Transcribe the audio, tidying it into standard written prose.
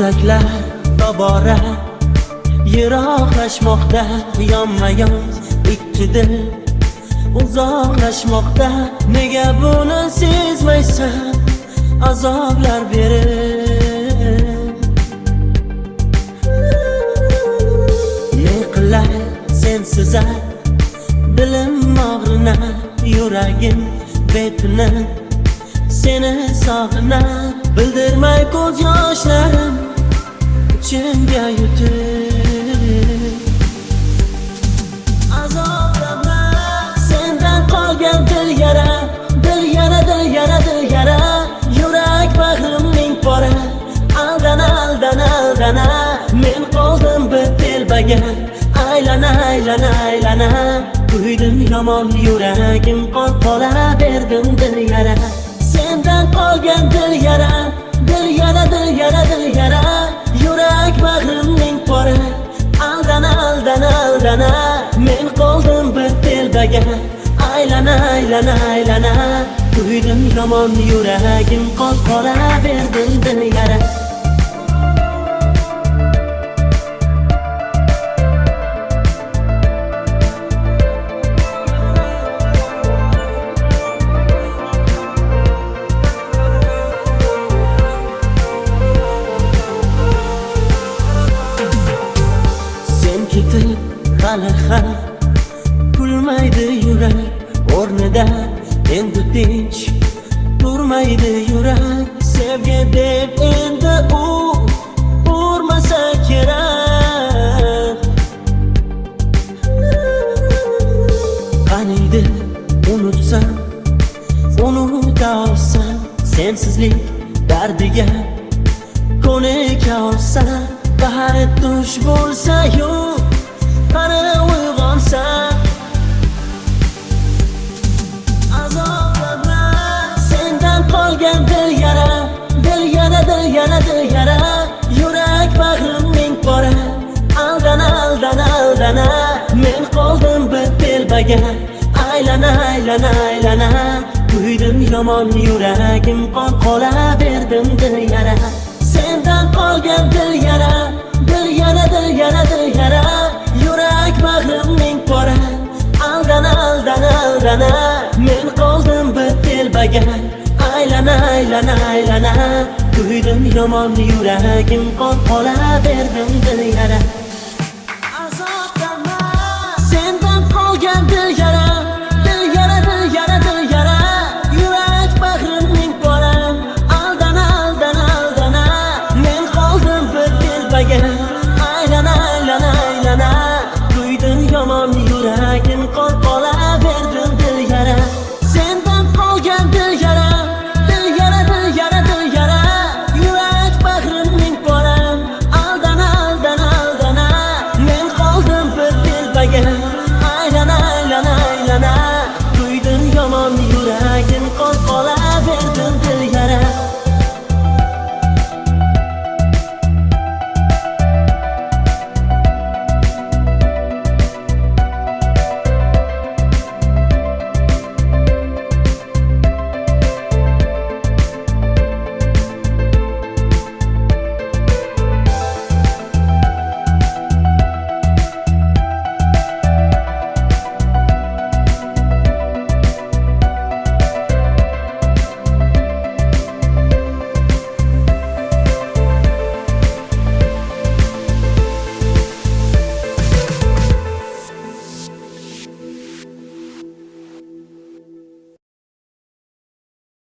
Yuraklar tobora yiroqlashmoqda, yonma-yon ikki dil uzoqlashmoqda. Nega buni sezmaysan, azoblar berib? Ne qilay sensiz dilim og'rinar, yuragim betini seni sog'inar. Bildirmay ko'z yoshlarim ichimga yutib. Azoblanma, sendan qolgan dil yara, dil yara, dil yara, dil yara. Yurak bag'rimning pora, aldana, aldana, aldana. Men qoldim bir telbaga, aylana, aylana, aylana. Kuydim yomon, yuragim qola berdim dil yara. Sendan qolgan dil yara, dil yara, dil yara, dil yara. Yurak bag'rimning pora, aldana, aldana, aldana. Men qoldim bir telbaga, aylana, aylana, aylana. Kuydim yomon, yuragim qola berdim dil yara. Hali ham kulmaydi yurak o'rnida, endi tinch turmaydi yurak. Sevgi deb endi u urmasa kerak. Qaniydi unutsam, unuta olsam, sensizlik dardiga ko'nika olsam. Bahar tush bo'lsa-yu qani uyg'onsam. Azoblanma, sendan qolgan dil yara, dil yara, dil yara, dil yara. Yurak bag'rimning pora, aldana, aldana, aldana. Men qoldim bir telbaga, aylana, aylana, aylana. Kuydim yomon, yuragim qola berdim dil yara. Sendan qolgan dil yara, dil yara, dil yara, dil yara. Yurak bag'rimning pora, aldana, aldana, aldana. Men qoldim bir telbaga, aylana, aylana, aylana. Kuydim yomon, yuragim qola berdim dil yara.